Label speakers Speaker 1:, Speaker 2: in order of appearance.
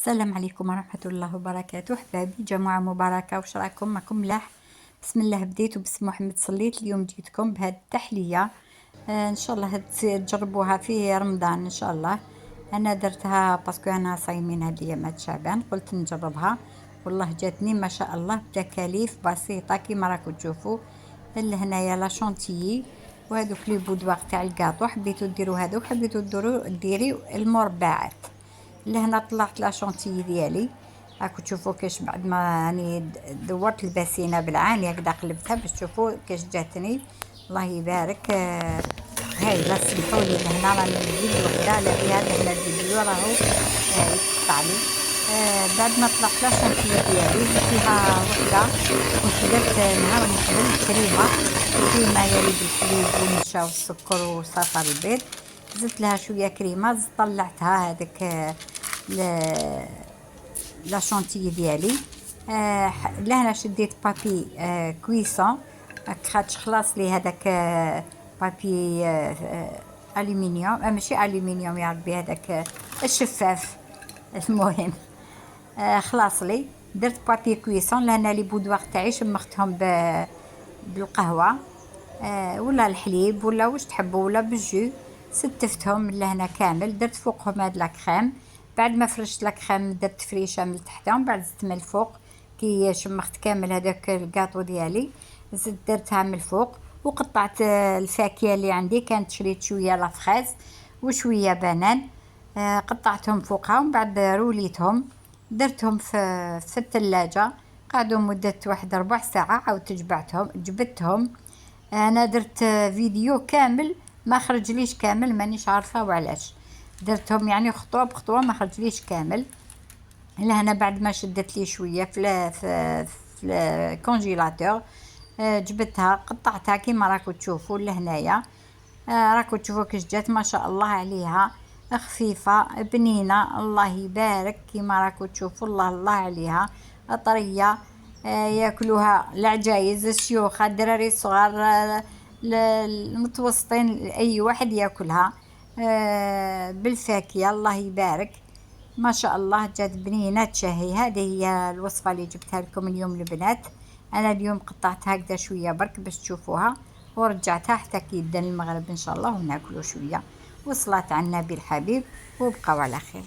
Speaker 1: السلام عليكم ورحمة الله وبركاته. حبابي جماعة مباركة، واش راكم؟ راكم ملاح؟ بسم الله بديت وبسم محمد صليت. اليوم جيتكم بهذه التحلية ان شاء الله تجربوها في رمضان ان شاء الله. انا درتها باسكو انا صايمين هاد الايامات شعبان، قلت نجربها والله جاتني ما شاء الله بتكاليف بسيطة كيما راكم تشوفوا. هنايا لا شونتيي وهذوك لي بودواغ تاع الكاطو، حبيتو ديروا هذوك، حبيتو ديري المربعات. لهنا طلعت لا شونتيي ديالي، راكم تشوفوا كاش بعد ما راني دورت الباسينه بالعانيه هكذا قلبتها باش تشوفوا كاش جاتني. الله يبارك. هايله. سمحوا لي لهنا راني نجيب وحده على بها لهنا الفيديو راهو يقطع لي. بعد ما طلعت لا شونتيي ديالي زدت لها وحده، كنت درت نهار من قبل كريمه يالي بالحليب والنشا والسكر وصفر البيض، زدت لها شويه كريمه، طلعتها هذاك لا شونتيي ديالي. لهنا شديت بابي كويسون خاطش خلاص لي هذاك بابي الومنيوم، ماشي الومنيوم يا ربي، هذاك الشفاف. المهم خلاص لي درت بابي كويسون. لهنا لي بودواغ تاعي شمختهم بالقهوه ولا الحليب ولا واش تحبوا ولا بالجو، ستفتهم لهنا كامل. درت فوقهم هاد لاكريم، بعد ما فرشت لاكريم درت فريشه من تحتهم، بعد زدت من الفوق كي شمخت كامل هذاك الكاطو ديالي، زدت درتها من الفوق وقطعت الفاكهه اللي عندي. كانت شريت شويه لافريز وشويه بنان، قطعتهم فوقها ومن بعد روليتهم درتهم في الثلاجه. قعدوا مده واحد ربع ساعه، عاود جبتهم. انا درت فيديو كامل ما خرجليش كامل، مانيش عارفه وعلاش درتهم، يعني خطوه بخطوه ما خرجليش كامل. لهنا بعد ما شدت لي شويه في الكونجيلاتور، جبتها قطعتها كيما راكم تشوفوا لهنايا. راكم تشوفوا كيش جات ما شاء الله عليها، خفيفه بنينه الله يبارك كيما راكم تشوفوا. الله الله عليها طريه. ياكلوها العجايز، الشيوخ، الدراري الصغار، المتوسطين، اي واحد ياكلها بالفاكهه. الله يبارك ما شاء الله جات بنينه تشهي. هذه هي الوصفه اللي جبتها لكم اليوم البنات. انا اليوم قطعتها هكذا شويه برك باش تشوفوها، ورجعتها حتى كي يدن المغرب ان شاء الله وناكلوا شويه. وصلات على النبي الحبيب وبقاو على خير.